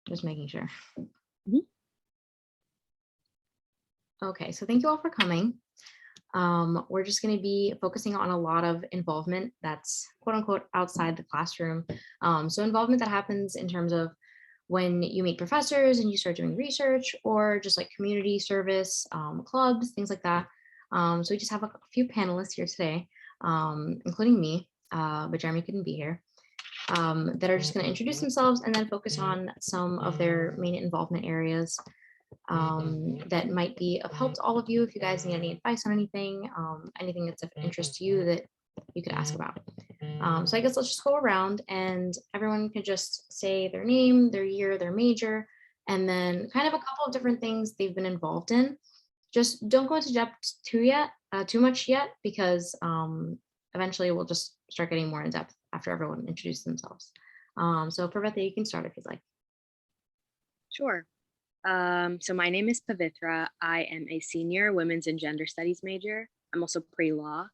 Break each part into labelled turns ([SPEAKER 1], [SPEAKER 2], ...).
[SPEAKER 1] Just making sure.
[SPEAKER 2] Mhm.
[SPEAKER 1] Okay, so thank you all for coming. We're just going to be focusing on a lot of involvement that's quote unquote outside the classroom. So involvement that happens in terms of when you meet professors and you start doing research, or just like community service, clubs, things like that. So we just have a few panelists here today, including me, but Jeremy couldn't be here, that are just going to introduce themselves and then focus on some of their main involvement areas that might be of help to all of you if you guys need any advice on anything, anything that's of interest to you that you could ask about. So I guess let's just go around and everyone can just say their name, their year, their major, and then kind of a couple of different things they've been involved in. Just don't go into depth too much yet, because eventually we'll just start getting more in depth after everyone introduces themselves. So Pravetha, you can start if you'd like.
[SPEAKER 2] Sure. So my name is Pavitra. I am a senior women's and gender studies major. I'm also pre-law.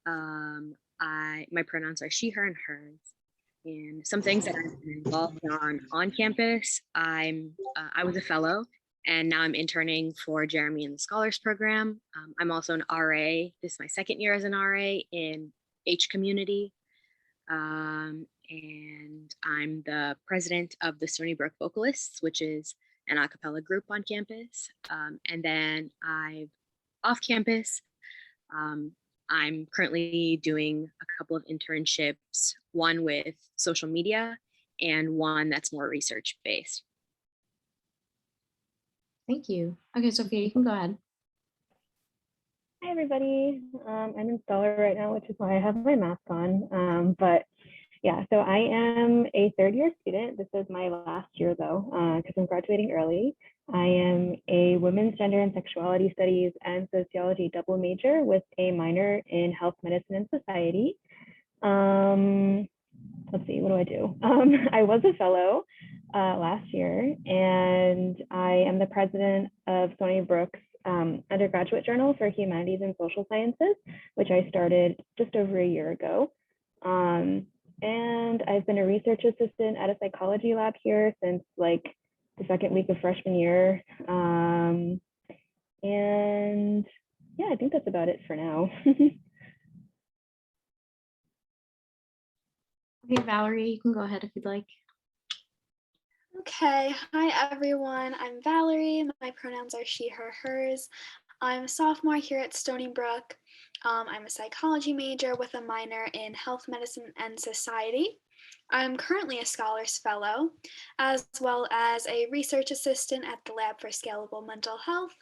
[SPEAKER 2] My pronouns are she, her, and hers. And some things that I've been involved on campus. I was a fellow, and now I'm interning for Jeremy in the Scholars Program. I'm also an RA. This is my second year as an RA in H Community. And I'm the president of the Stony Brook Vocalists, which is an a cappella group on campus. And then off campus, I'm currently doing a couple of internships, one with social media and one that's more research based.
[SPEAKER 1] Thank you. Okay, Sophia, you can go ahead.
[SPEAKER 3] Hi, everybody. I'm in Scholar right now, which is why I have my mask on. But yeah, so I am a third-year student. This is my last year, though, because I'm graduating early. I am a women's gender and sexuality studies and sociology double major with a minor in health, medicine, and society. Let's see, what do I do? I was a fellow last year, and I am the president of Stony Brook's undergraduate journal for humanities and social sciences, which I started just over a year ago. And I've been a research assistant at a psychology lab here since like the second week of freshman year. And yeah, I think that's about it for now.
[SPEAKER 1] Okay, Valerie, you can go ahead if you'd like.
[SPEAKER 4] Okay, hi everyone, I'm Valerie. My pronouns are she, her, hers. I'm a sophomore here at Stony Brook. I'm a psychology major with a minor in health, medicine, and society. I'm currently a Scholars Fellow, as well as a research assistant at the Lab for Scalable Mental Health.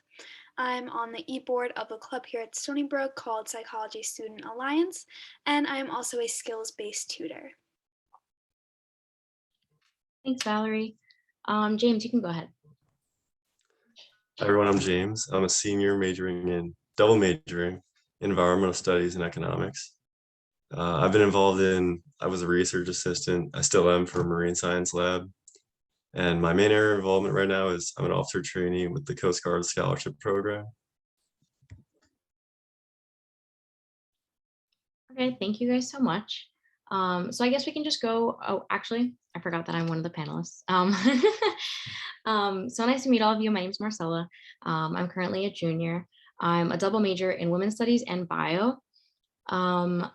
[SPEAKER 4] I'm on the e-board of a club here at Stony Brook called Psychology Student Alliance, and I'm also a skills-based tutor.
[SPEAKER 1] Thanks, Valerie. James, you can go ahead.
[SPEAKER 5] Hi everyone, I'm James. I'm a senior double majoring in environmental studies and economics. I've been I was a research assistant. I still am for a marine science lab. And my main area of involvement right now is I'm an officer trainee with the Coast Guard Scholarship Program.
[SPEAKER 1] Okay, thank you guys so much. So I guess we can just go, oh, actually, I forgot that I'm one of the panelists. So nice to meet all of you. My name is Marcella. I'm currently a junior. I'm a double major in women's studies and bio. I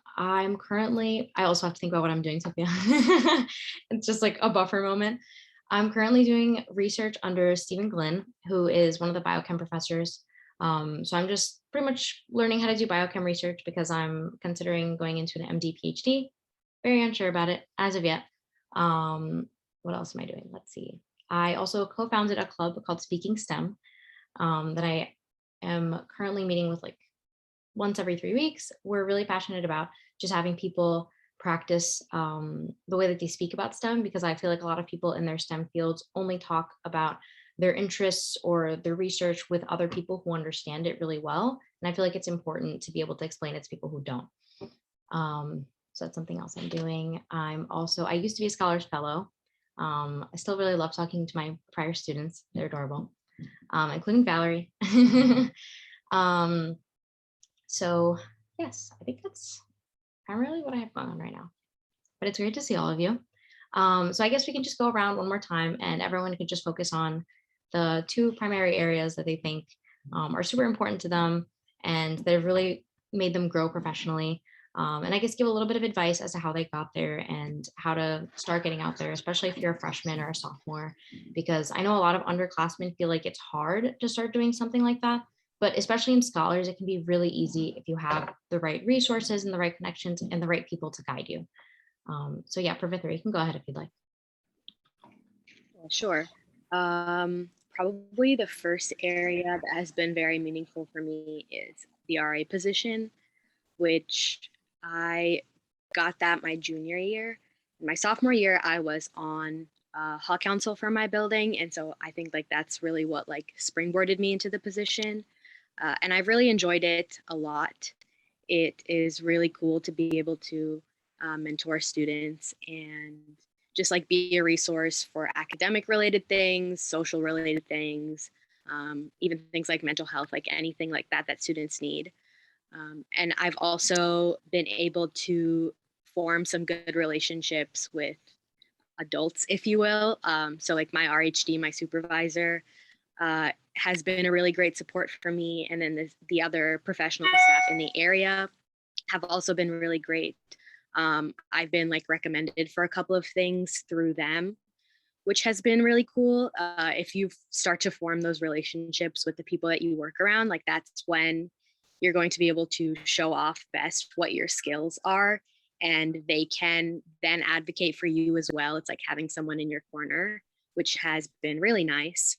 [SPEAKER 1] also have to think about what I'm doing, Sophia. It's just like a buffer moment. I'm currently doing research under Stephen Glynn, who is one of the biochem professors. So I'm just pretty much learning how to do biochem research because I'm considering going into an MD PhD. Very unsure about it as of yet. What else am I doing? Let's see. I also co-founded a club called Speaking STEM that I am currently meeting with like once every 3 weeks. We're really passionate about just having people practice the way that they speak about STEM, because I feel like a lot of people in their STEM fields only talk about their interests or their research with other people who understand it really well. And I feel like it's important to be able to explain it to people who don't. So that's something else I'm doing. I used to be a Scholars Fellow. I still really love talking to my prior students. They're adorable, including Valerie. So yes, I think that's primarily what I have going on right now. But it's great to see all of you. So I guess we can just go around one more time and everyone can just focus on the two primary areas that they think are super important to them and that have really made them grow professionally. And I guess give a little bit of advice as to how they got there and how to start getting out there, especially if you're a freshman or a sophomore, because I know a lot of underclassmen feel like it's hard to start doing something like that. But especially in scholars, it can be really easy if you have the right resources and the right connections and the right people to guide you. So yeah, Pavitra, you can go ahead if you'd like.
[SPEAKER 2] Yeah, sure. Probably the first area that has been very meaningful for me is the RA position, which I got that my junior year. My sophomore year, I was on hall council for my building, and so I think like that's really what like springboarded me into the position. And I've really enjoyed it a lot. It is really cool to be able to mentor students and just like be a resource for academic related things, social related things, even things like mental health, like anything like that that students need. And I've also been able to form some good relationships with adults, if you will. So like my RHD, my supervisor, has been a really great support for me. And then the other professional staff in the area have also been really great. I've been like recommended for a couple of things through them, which has been really cool. If you start to form those relationships with the people that you work around, like that's when you're going to be able to show off best what your skills are. And they can then advocate for you as well. It's like having someone in your corner, which has been really nice.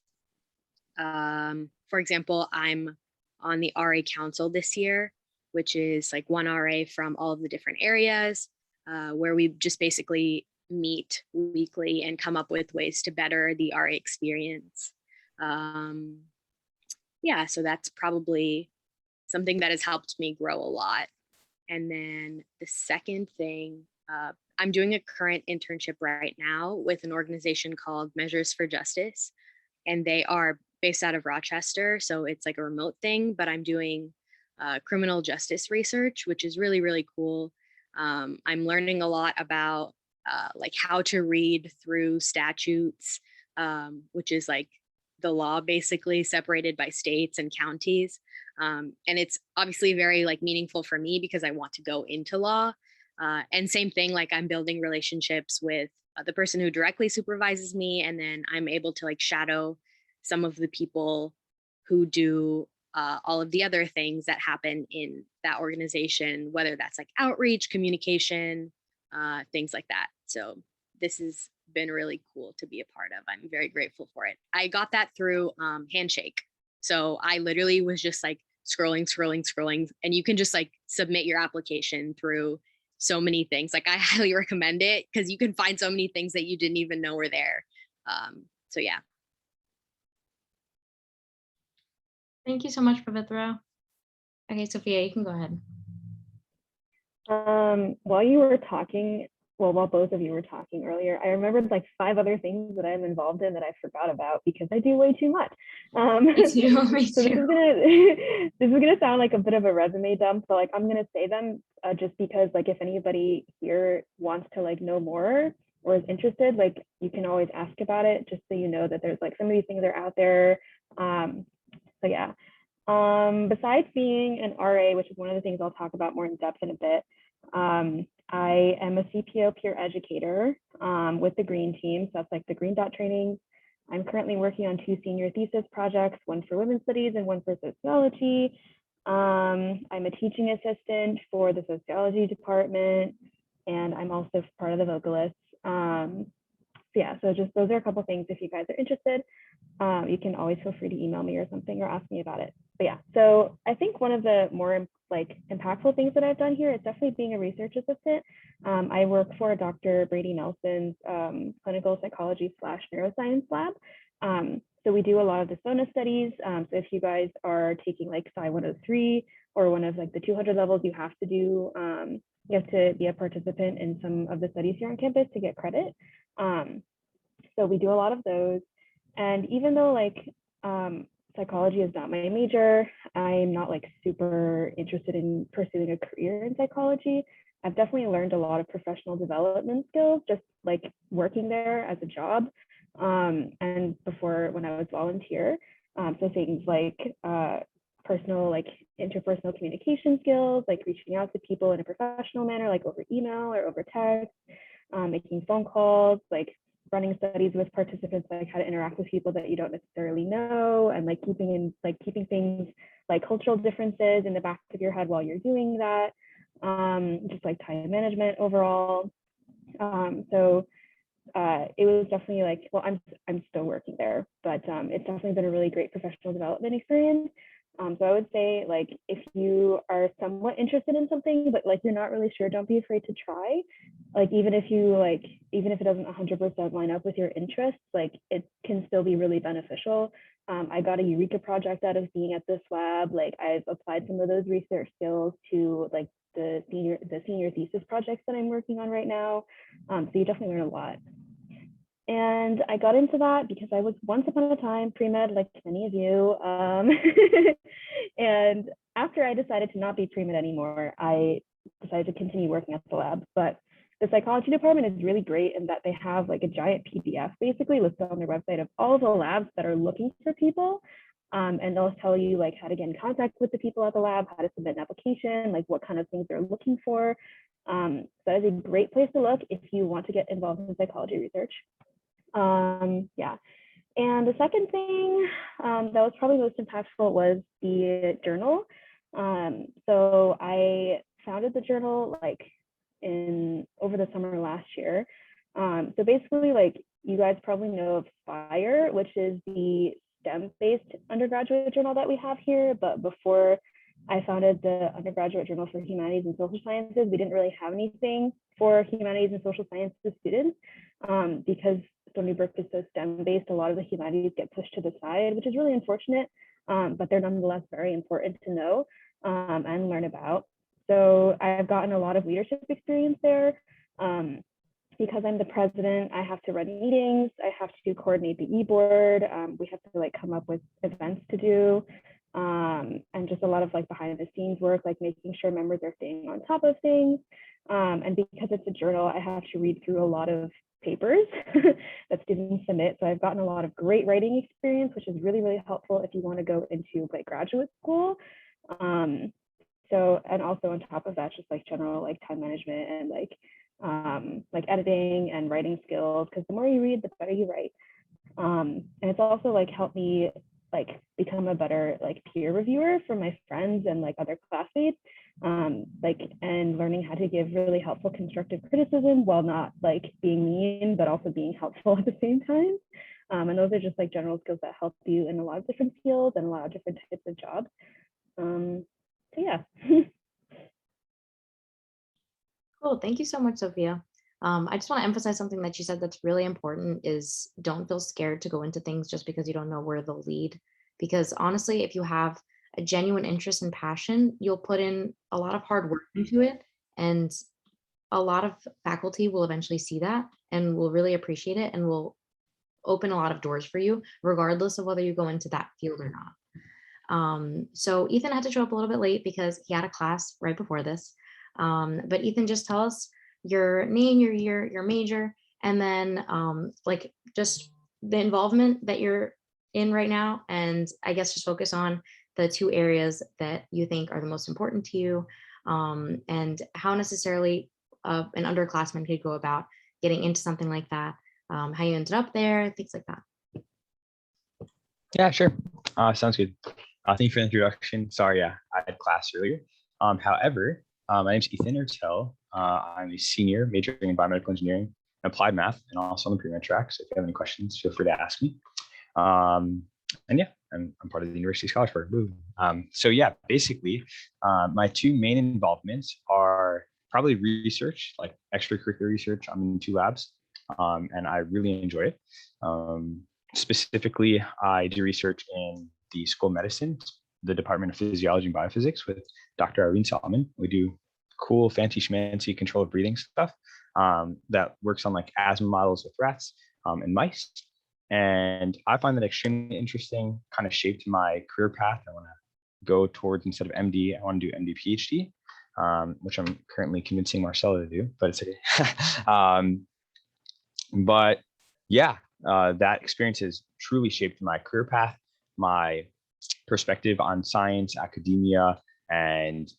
[SPEAKER 2] For example, I'm on the RA Council this year, which is like one RA from all of the different areas, where we just basically meet weekly and come up with ways to better the RA experience. Yeah, so that's probably something that has helped me grow a lot. And then the second thing, I'm doing a current internship right now with an organization called Measures for Justice, and they are based out of Rochester. So it's like a remote thing, but I'm doing criminal justice research, which is really, really cool. I'm learning a lot about like how to read through statutes, which is like the law basically separated by states and counties. And it's obviously very like meaningful for me because I want to go into law. And same thing, like I'm building relationships with the person who directly supervises me, and then I'm able to like shadow some of the people who do all of the other things that happen in that organization, whether that's like outreach, communication, things like that. So this has been really cool to be a part of. I'm very grateful for it. I got that through Handshake. So I literally was just like scrolling, and you can just like submit your application through so many things. Like I highly recommend it because you can find so many things that you didn't even know were there. So yeah.
[SPEAKER 1] Thank you so much, Pavitra. Okay, Sophia, you can go ahead.
[SPEAKER 3] While you were talking, well, while both of you were talking earlier, I remembered like 5 other things that I'm involved in that I forgot about because I do way too much.
[SPEAKER 1] Me too, me
[SPEAKER 3] So
[SPEAKER 1] too.
[SPEAKER 3] this is gonna sound like a bit of a resume dump, but like I'm gonna say them just because like if anybody here wants to like know more or is interested, like you can always ask about it, just so you know that there's like some of these things are out there. So yeah. Besides being an RA, which is one of the things I'll talk about more in depth in a bit, I am a CPO peer educator with the Green Team. So that's like the Green Dot training. I'm currently working on 2 senior thesis projects, one for women's studies and one for sociology. I'm a teaching assistant for the sociology department, and I'm also part of the vocalists. So yeah, so just those are a couple things if you guys are interested. You can always feel free to email me or something or ask me about it. But yeah, so I think one of the more like impactful things that I've done here is definitely being a research assistant. I work for Dr. Brady Nelson's clinical psychology / neuroscience lab. So we do a lot of the SONA studies. So if you guys are taking like Psi 103 or one of like the 200 levels, you have to do, you have to be a participant in some of the studies here on campus to get credit. So we do a lot of those. And even though like psychology is not my major, I'm not like super interested in pursuing a career in psychology. I've definitely learned a lot of professional development skills, just like working there as a job. And before when I was volunteer. So things like personal, like interpersonal communication skills, like reaching out to people in a professional manner, like over email or over text, making phone calls, like running studies with participants, like how to interact with people that you don't necessarily know, and like keeping things like cultural differences in the back of your head while you're doing that. Just like time management overall. So it was definitely like, well, I'm still working there, but it's definitely been a really great professional development experience. So I would say, like, if you are somewhat interested in something, but like you're not really sure, don't be afraid to try. Like, even if it doesn't 100% line up with your interests, like it can still be really beneficial. I got a Eureka project out of being at this lab. Like, I've applied some of those research skills to like the senior thesis projects that I'm working on right now. So you definitely learn a lot. And I got into that because I was once upon a time pre-med, like many of you. And after I decided to not be pre-med anymore, I decided to continue working at the lab. But the psychology department is really great in that they have like a giant PDF basically listed on their website of all the labs that are looking for people. And they'll tell you like how to get in contact with the people at the lab, how to submit an application, like what kind of things they're looking for. So that is a great place to look if you want to get involved in psychology research. Yeah. And the second thing that was probably most impactful was the journal. So I founded the journal like over the summer last year. So basically, like, you guys probably know of Spire, which is the STEM-based undergraduate journal that we have here. But before I founded the undergraduate journal for humanities and social sciences, we didn't really have anything for humanities and social sciences students because Stony Brook is so STEM-based. A lot of the humanities get pushed to the side, which is really unfortunate, but they're nonetheless very important to know and learn about. So I've gotten a lot of leadership experience there. Because I'm the president, I have to run meetings. I have to coordinate the e-board. We have to like come up with events to do, and just a lot of like behind the scenes work, like making sure members are staying on top of things. And because it's a journal, I have to read through a lot of papers that students submit. So I've gotten a lot of great writing experience, which is really, really helpful if you want to go into like graduate school. So, and also on top of that, just like general like time management and like editing and writing skills, because the more you read, the better you write. And it's also like helped me like become a better like peer reviewer for my friends and like other classmates, like, and learning how to give really helpful constructive criticism while not like being mean, but also being helpful at the same time. And those are just like general skills that help you in a lot of different fields and a lot of different types of jobs. So yeah.
[SPEAKER 1] Cool. Thank you so much, Sophia. I just want to emphasize something that you said that's really important is don't feel scared to go into things just because you don't know where they'll lead. Because honestly, if you have a genuine interest and passion, you'll put in a lot of hard work into it. And a lot of faculty will eventually see that and will really appreciate it and will open a lot of doors for you, regardless of whether you go into that field or not. So Ethan had to show up a little bit late because he had a class right before this. But Ethan, just tell us your name, your year, your major, and then like just the involvement that you're in right now. And I guess just focus on the two areas that you think are the most important to you, and how necessarily an underclassman could go about getting into something like that, how you ended up there, things like that.
[SPEAKER 6] Yeah, sure. Sounds good. Thank you for the introduction. Sorry, yeah, I had class earlier. However, my name is Ethan Ertel. I'm a senior majoring in biomedical engineering and applied math, and also on the pre-med track. So if you have any questions, feel free to ask me. And yeah, I'm part of the University Scholars Program. So yeah, basically, my two main involvements are probably research, like extracurricular research. I'm in 2 labs, and I really enjoy it. Specifically, I do research in the School of Medicine, the Department of Physiology and Biophysics with Dr. Irene Solomon. We do cool, fancy schmancy controlled breathing stuff that works on like asthma models with rats and mice. And I find that extremely interesting, kind of shaped my career path. I want to go towards, instead of MD, I want to do MD PhD. which I'm currently convincing Marcella to do, but it's okay. But yeah, that experience has truly shaped my career path, my perspective on science, academia, and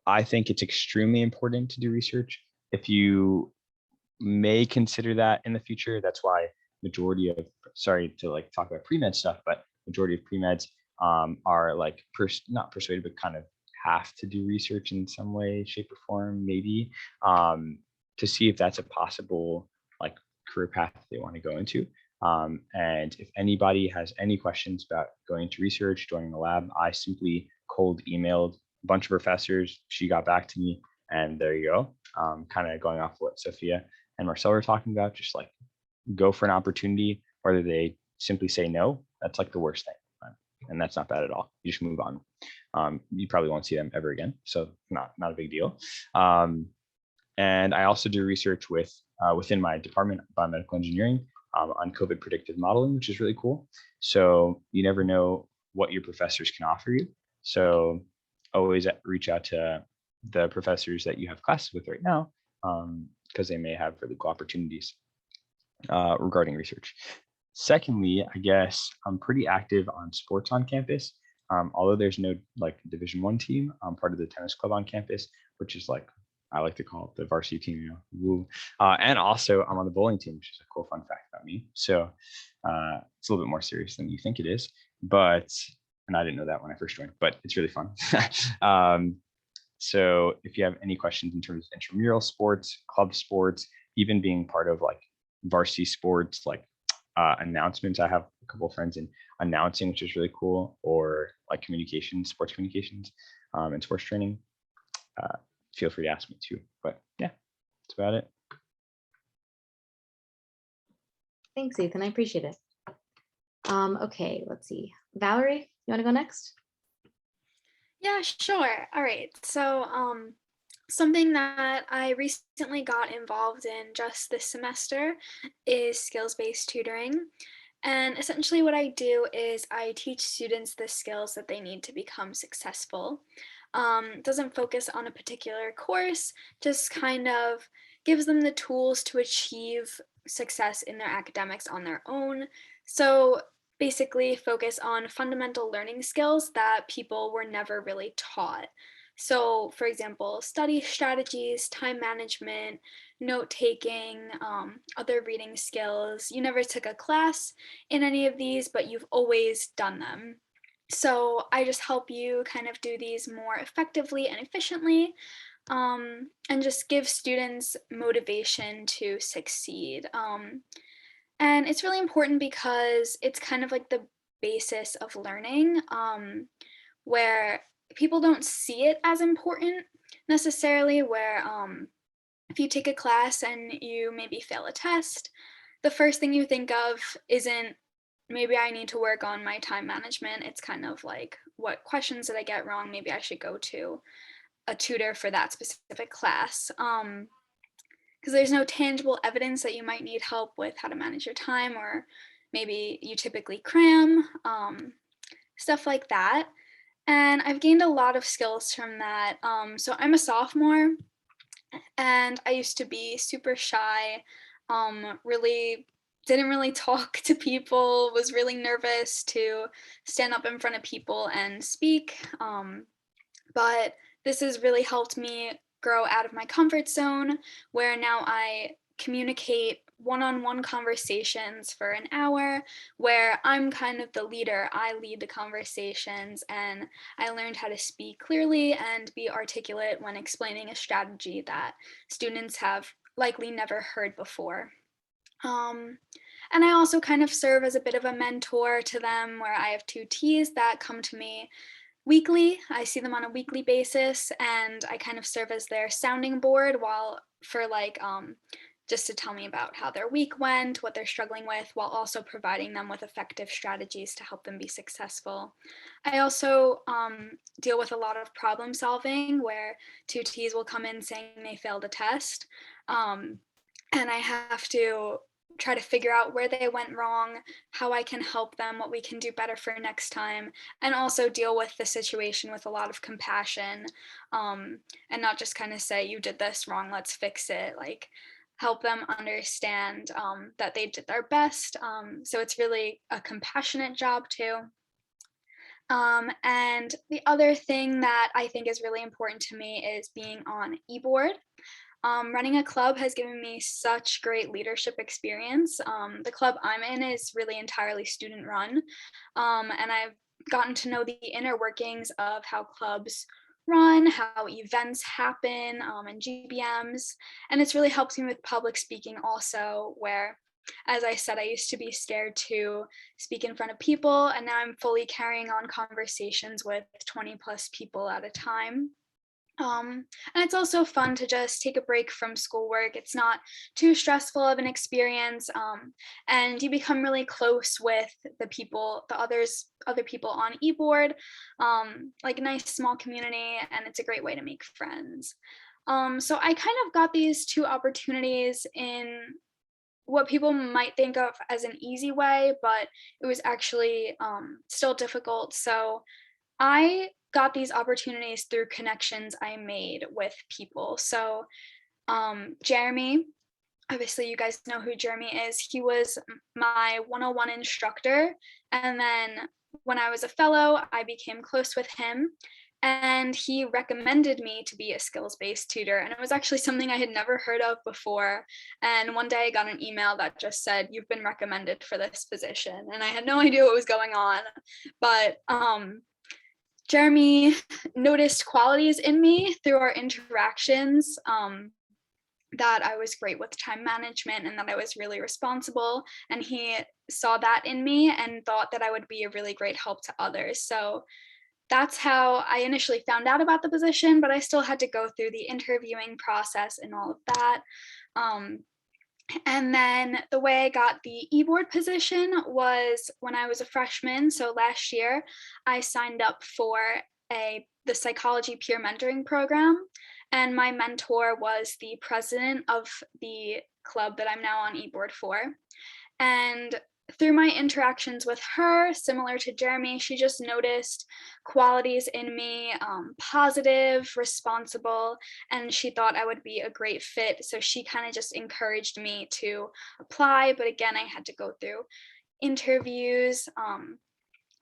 [SPEAKER 6] I think it's extremely important to do research. If you may consider that in the future, that's why majority of, sorry to like talk about pre-med stuff, but majority of pre-meds are like not persuaded, but kind of have to do research in some way, shape or form, maybe, to see if that's a possible like career path they want to go into. And if anybody has any questions about going into research, joining the lab, I simply cold emailed a bunch of professors. She got back to me, and there you go. Kind of going off what Sophia and Marcel were talking about, just like go for an opportunity, whether they simply say no, that's like the worst thing. And that's not bad at all. You just move on. You probably won't see them ever again. So not a big deal. And I also do research within my department, biomedical engineering, on COVID predictive modeling, which is really cool. So you never know what your professors can offer you. So always reach out to the professors that you have classes with right now, because they may have really cool opportunities regarding research. Secondly, I guess I'm pretty active on sports on campus. Although there's no like Division I team, I'm part of the tennis club on campus, which is like, I like to call it the varsity team, you know. Woo. And also I'm on the bowling team, which is a cool fun fact about me. So it's a little bit more serious than you think it is, but, and I didn't know that when I first joined, but it's really fun. So if you have any questions in terms of intramural sports, club sports, even being part of like varsity sports, like announcements, I have a couple of friends in announcing, which is really cool, or like communications, sports communications, and sports training. Feel free to ask me too. But yeah, that's about it.
[SPEAKER 1] Thanks, Ethan. I appreciate it. Okay, let's see. Valerie, you want to go next?
[SPEAKER 4] Yeah, sure. All right. So, something that I recently got involved in just this semester is skills-based tutoring. And essentially, what I do is I teach students the skills that they need to become successful. Doesn't focus on a particular course, just kind of gives them the tools to achieve success in their academics on their own. So basically focus on fundamental learning skills that people were never really taught. So, for example, study strategies, time management, note taking, other reading skills. You never took a class in any of these, but you've always done them. So, I just help you kind of do these more effectively and efficiently, and just give students motivation to succeed. And it's really important because it's kind of like the basis of learning, where people don't see it as important necessarily, where if you take a class and you maybe fail a test, the first thing you think of isn't maybe I need to work on my time management. It's kind of like, what questions did I get wrong? Maybe I should go to a tutor for that specific class. Because there's no tangible evidence that you might need help with how to manage your time, or maybe you typically cram, stuff like that. And I've gained a lot of skills from that. So I'm a sophomore, and I used to be super shy, really didn't really talk to people, was really nervous to stand up in front of people and speak. But this has really helped me grow out of my comfort zone, where now I communicate one-on-one conversations for an hour, where I'm kind of the leader. I lead the conversations, and I learned how to speak clearly and be articulate when explaining a strategy that students have likely never heard before. And I also kind of serve as a bit of a mentor to them, where I have two Ts that come to me weekly. I see them on a weekly basis, and I kind of serve as their sounding board while for like just to tell me about how their week went, what they're struggling with, while also providing them with effective strategies to help them be successful. I also deal with a lot of problem solving, where two Ts will come in saying they failed a test, and I have to try to figure out where they went wrong, how I can help them, what we can do better for next time, and also deal with the situation with a lot of compassion, and not just kind of say, you did this wrong, let's fix it. Like, help them understand that they did their best. So it's really a compassionate job too. And the other thing that I think is really important to me is being on eBoard. Running a club has given me such great leadership experience. The club I'm in is really entirely student run, and I've gotten to know the inner workings of how clubs run, how events happen, and GBMs. And it's really helped me with public speaking also, where, as I said, I used to be scared to speak in front of people, and now I'm fully carrying on conversations with 20 plus people at a time. And it's also fun to just take a break from schoolwork. It's not too stressful of an experience, and you become really close with the people, other people on eBoard, like a nice small community, and it's a great way to make friends. So I kind of got these two opportunities in what people might think of as an easy way, but it was actually still difficult. So I got these opportunities through connections I made with people. So Jeremy, obviously you guys know who Jeremy is. He was my 101 instructor. And then when I was a fellow, I became close with him. And he recommended me to be a skills-based tutor. And it was actually something I had never heard of before. And one day I got an email that just said, "You've been recommended for this position." And I had no idea what was going on. But Jeremy noticed qualities in me through our interactions, that I was great with time management and that I was really responsible. And he saw that in me and thought that I would be a really great help to others. So that's how I initially found out about the position, but I still had to go through the interviewing process and all of that. And then the way I got the eBoard position was when I was a freshman. So last year, I signed up for the psychology peer mentoring program. And my mentor was the president of the club that I'm now on eBoard for. And through my interactions with her, similar to Jeremy, she just noticed qualities in me, positive, responsible, and she thought I would be a great fit. So she kind of just encouraged me to apply. But again, I had to go through interviews.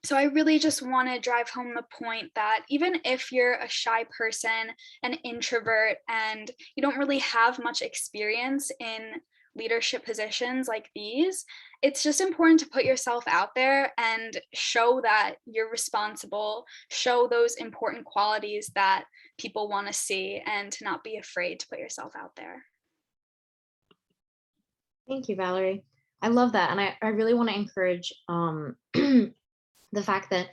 [SPEAKER 4] So I really just want to drive home the point that even if you're a shy person, an introvert, and you don't really have much experience in leadership positions like these, it's just important to put yourself out there and show that you're responsible, show those important qualities that people want to see, and to not be afraid to put yourself out there.
[SPEAKER 1] Thank you, Valerie. I love that. And I really want to encourage the fact that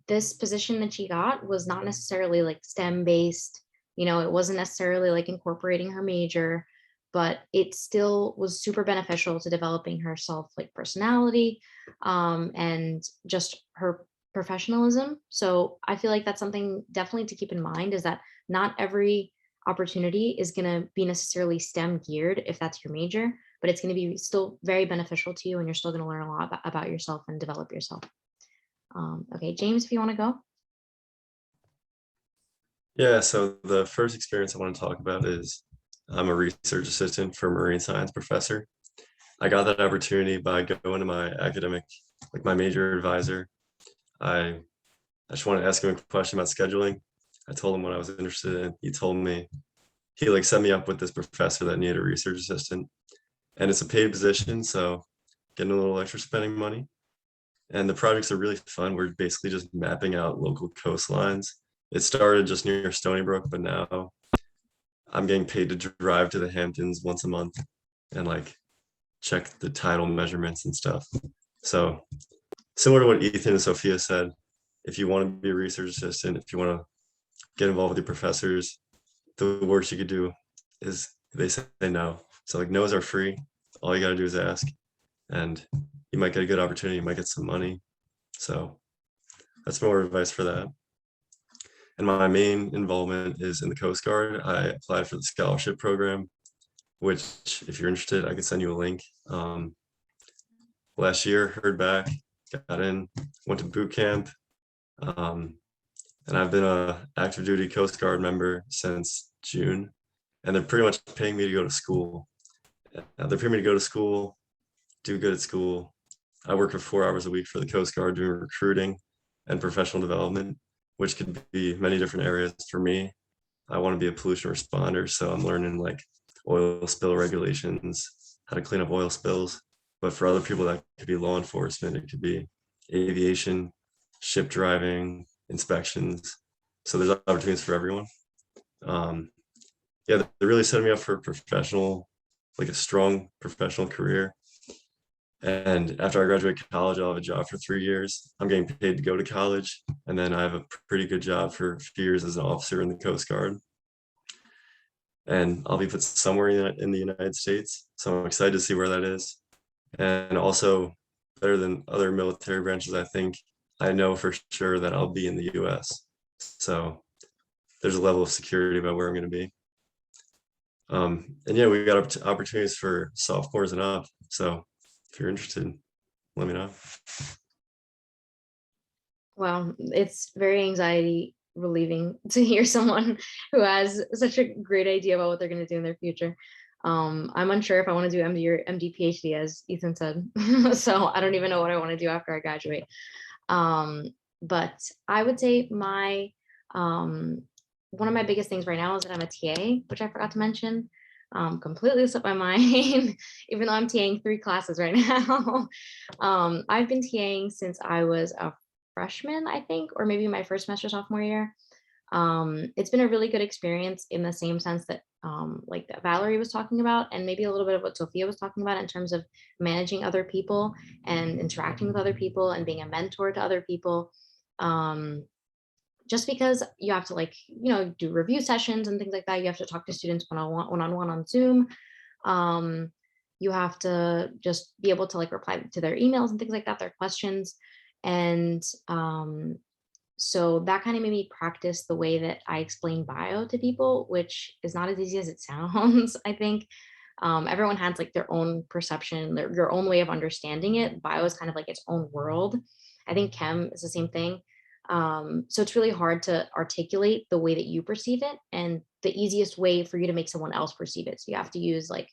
[SPEAKER 1] this position that she got was not necessarily like STEM based, it wasn't necessarily like incorporating her major, but it still was super beneficial to developing herself, like personality, and just her professionalism. So I feel like that's something definitely to keep in mind, is that not every opportunity is going to be necessarily STEM geared if that's your major, but it's going to be still very beneficial to you, and you're still going to learn a lot about yourself and develop yourself. Okay, James, if you want to go.
[SPEAKER 5] Yeah, so the first experience I want to talk about is I'm a research assistant for a marine science professor. I got that opportunity by going to my academic, like my major advisor. I just wanted to ask him a question about scheduling. I told him what I was interested in. He told me, he like set me up with this professor that needed a research assistant. And it's a paid position, so getting a little extra spending money. And the projects are really fun. We're basically just mapping out local coastlines. It started just near Stony Brook, but now I'm getting paid to drive to the Hamptons once a month and like check the tidal measurements and stuff. So similar to what Ethan and Sophia said, if you want to be a research assistant, if you want to get involved with your professors, the worst you could do is they say no. So like no's are free. All you got to do is ask, and you might get a good opportunity. You might get some money. So that's more advice for that. And my main involvement is in the Coast Guard. I applied for the scholarship program, which if you're interested, I could send you a link. Last year, heard back, got in, went to boot camp. And I've been a active duty Coast Guard member since June, and they're pretty much paying me to go to school. They're paying me to go to school, do good at school. I work for 4 hours a week for the Coast Guard doing recruiting and professional development, which could be many different areas. For me, I want to be a pollution responder, so I'm learning like oil spill regulations, how to clean up oil spills. But for other people, that could be law enforcement, it could be aviation, ship driving, inspections. So there's opportunities for everyone. Yeah, they're really setting me up for a professional, like a strong professional career. And after I graduate college, I'll have a job for 3 years. I'm getting paid to go to college. And then I have a pretty good job for a few years as an officer in the Coast Guard. And I'll be put somewhere in the United States. So I'm excited to see where that is. And also, better than other military branches, I think I know for sure that I'll be in the US. So there's a level of security about where I'm going to be. And yeah, we got opportunities for sophomores and up. So if you're interested, let me know.
[SPEAKER 1] Wow, it's very anxiety relieving to hear someone who has such a great idea about what they're going to do in their future. I'm unsure if I want to do MD or MD PhD, as Ethan said. So I don't even know what I want to do after I graduate. But I would say my one of my biggest things right now is that I'm a TA, which I forgot to mention. Completely slipped my mind, even though I'm TAing 3 classes right now. I've been TAing since I was a freshman, I think, or maybe my first semester sophomore year. It's been a really good experience in the same sense that like that Valerie was talking about, and maybe a little bit of what Sophia was talking about in terms of managing other people and interacting with other people and being a mentor to other people. Just because you have to like, do review sessions and things like that. You have to talk to students one-on-one on Zoom. You have to just be able to like reply to their emails and things like that, their questions. And so that kind of made me practice the way that I explain bio to people, which is not as easy as it sounds, I think. Everyone has like their own perception, their own way of understanding it. Bio is kind of like its own world. I think chem is the same thing. So it's really hard to articulate the way that you perceive it and the easiest way for you to make someone else perceive it. So you have to use like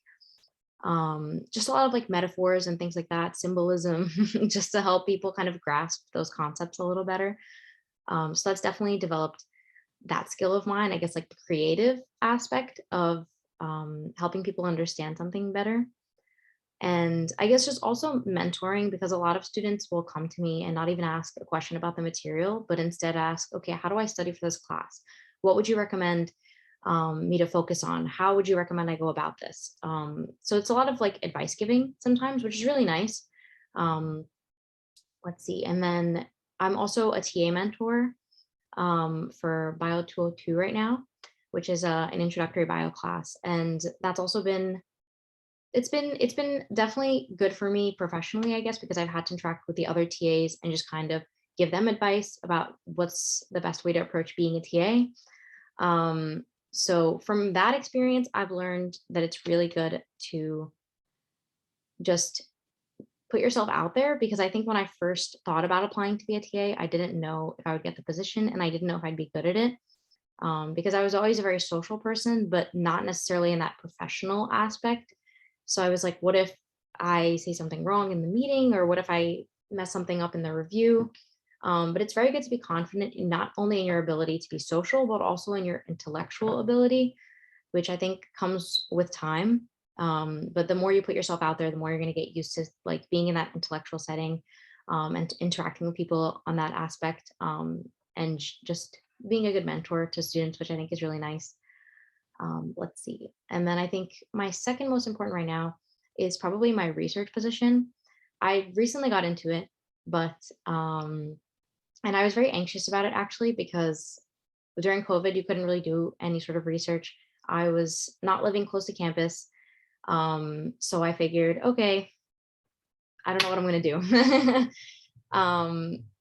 [SPEAKER 1] just a lot of like metaphors and things like that, symbolism, just to help people kind of grasp those concepts a little better. So that's definitely developed that skill of mine, I guess, like the creative aspect of helping people understand something better. And I guess just also mentoring, because a lot of students will come to me and not even ask a question about the material, but instead ask, okay, how do I study for this class? What would you recommend me to focus on? How would you recommend I go about this? So it's a lot of like advice giving sometimes, which is really nice. Let's see. And then I'm also a TA mentor for Bio 202 right now, which is an introductory bio class. And that's also been it's been definitely good for me professionally, I guess, because I've had to interact with the other TAs and just kind of give them advice about what's the best way to approach being a TA. So from that experience, I've learned that it's really good to just put yourself out there, because I think when I first thought about applying to be a TA, I didn't know if I would get the position and I didn't know if I'd be good at it. Because I was always a very social person, but not necessarily in that professional aspect. So I was like, what if I say something wrong in the meeting, or what if I mess something up in the review? But it's very good to be confident in not only in your ability to be social, but also in your intellectual ability, which I think comes with time. But the more you put yourself out there, the more you're going to get used to like being in that intellectual setting, and interacting with people on that aspect, and just being a good mentor to students, which I think is really nice. Let's see. And then I think my second most important right now is probably my research position. I recently got into it, but and I was very anxious about it actually, because during COVID, you couldn't really do any sort of research. I was not living close to campus. So I figured, okay, I don't know what I'm going to do.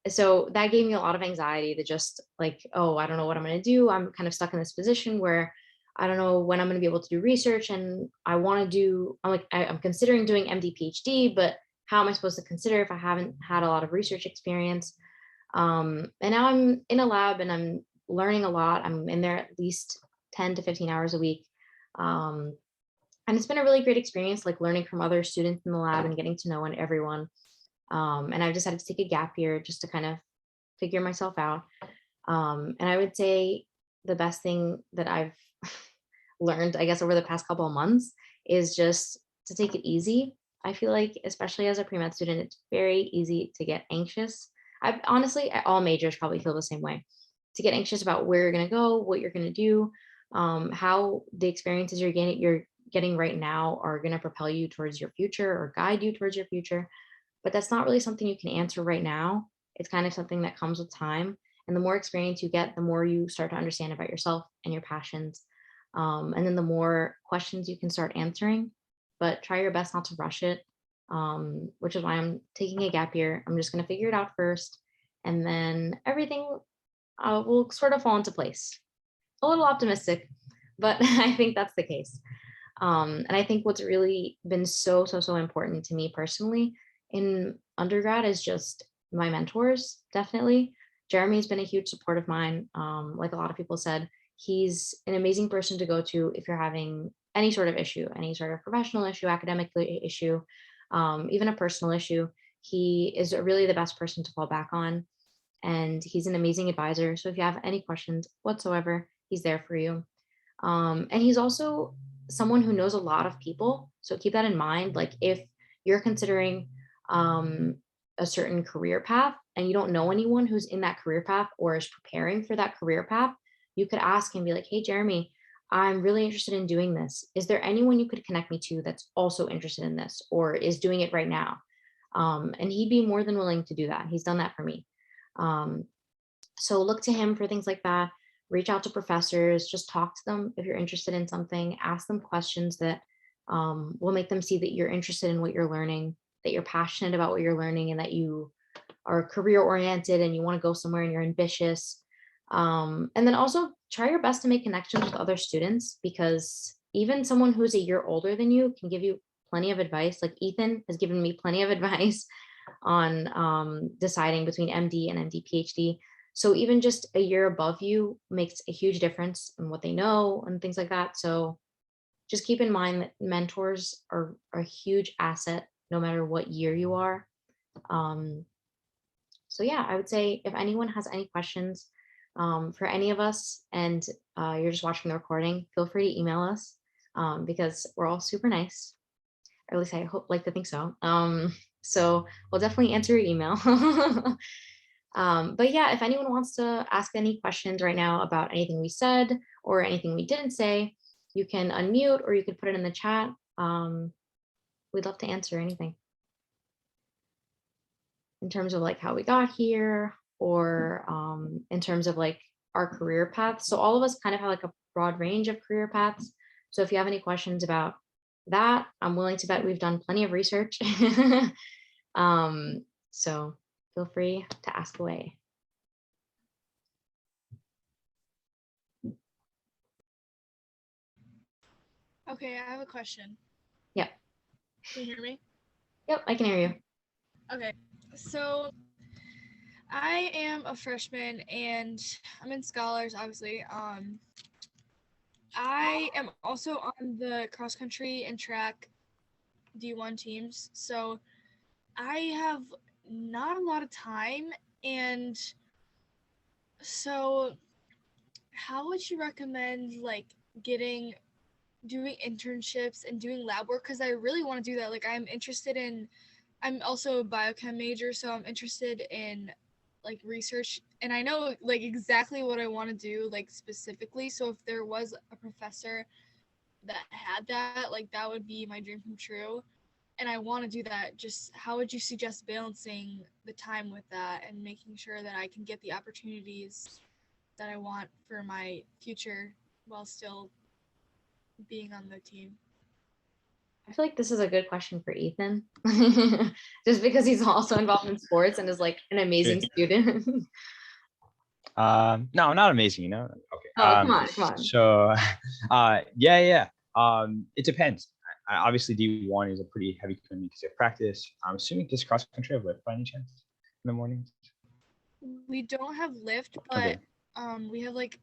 [SPEAKER 1] So that gave me a lot of anxiety to just like, oh, I don't know what I'm going to do. I'm kind of stuck in this position where I don't know when I'm going to be able to do research, and I want to do, I'm considering doing MD PhD, but how am I supposed to consider if I haven't had a lot of research experience? And now I'm in a lab and I'm learning a lot. I'm in there at least 10 to 15 hours a week. Um, and it's been a really great experience, like learning from other students in the lab and getting to know everyone. And I've decided to take a gap year just to kind of figure myself out. And I would say the best thing that I've learned, I guess, over the past couple of months is just to take it easy. I feel like, especially as a pre-med student, it's very easy to get anxious. I honestly, all majors probably feel the same way, to get anxious about where you're going to go, what you're going to do, how the experiences you're getting right now are going to propel you towards your future or guide you towards your future. But that's not really something you can answer right now. It's kind of something that comes with time. And the more experience you get, the more you start to understand about yourself and your passions. And then the more questions you can start answering, but try your best not to rush it, which is why I'm taking a gap year. I'm just going to figure it out first. And then everything will sort of fall into place. A little optimistic, but I think that's the case. And I think what's really been so important to me personally in undergrad is just my mentors, definitely. Jeremy's been a huge support of mine. Like a lot of people said, he's an amazing person to go to if you're having any sort of issue, any sort of professional issue, academic issue, even a personal issue. He is really the best person to fall back on. And he's an amazing advisor. So if you have any questions whatsoever, he's there for you. And he's also someone who knows a lot of people. So keep that in mind. Like if you're considering a certain career path and you don't know anyone who's in that career path or is preparing for that career path, you could ask and be like, hey, Jeremy, I'm really interested in doing this. Is there anyone you could connect me to that's also interested in this or is doing it right now? And he'd be more than willing to do that. He's done that for me. So look to him for things like that. Reach out to professors, just talk to them if you're interested in something, ask them questions that will make them see that you're interested in what you're learning, that you're passionate about what you're learning, and that you are career oriented and you want to go somewhere and you're ambitious. And then also try your best to make connections with other students, because even someone who's a year older than you can give you plenty of advice. Like Ethan has given me plenty of advice on deciding between MD and MD PhD. So even just a year above you makes a huge difference in what they know and things like that. So just keep in mind that mentors are a huge asset no matter what year you are. So yeah, I would say if anyone has any questions for any of us and you're just watching the recording, feel free to email us because we're all super nice. Or at least I like to think so. So we'll definitely answer your email. But yeah, if anyone wants to ask any questions right now about anything we said or anything we didn't say, you can unmute or you could put it in the chat. We'd love to answer anything in terms of like how we got here or in terms of like our career paths. So all of us kind of have like a broad range of career paths. So if you have any questions about that, I'm willing to bet we've done plenty of research. So feel free to ask away.
[SPEAKER 7] Okay, I have a question.
[SPEAKER 1] Yep.
[SPEAKER 7] Can you hear me?
[SPEAKER 1] Yep, I can hear you.
[SPEAKER 7] Okay, so I am a freshman and I'm in scholars, obviously. I am also on the cross country and track D1 teams, so I have not a lot of time, and so how would you recommend like doing internships and doing lab work? Because I really want to do that. Like I'm also a biochem major, so I'm interested in like research, and I know like exactly what I want to do like specifically. So if there was a professor that had that, like that would be my dream come true. And I want to do that. Just how would you suggest balancing the time with that and making sure that I can get the opportunities that I want for my future while still being on the team?
[SPEAKER 1] I feel like this is a good question for Ethan, just because he's also involved in sports and is like an amazing student.
[SPEAKER 6] No, not amazing, you know. Okay.
[SPEAKER 1] Oh, come on, come on.
[SPEAKER 6] So, yeah. It depends. Obviously, D1 is a pretty heavy commitment because you have practice. I'm assuming this cross country have lift by any chance in the mornings.
[SPEAKER 7] We don't have lift, but
[SPEAKER 6] Okay.
[SPEAKER 7] we have like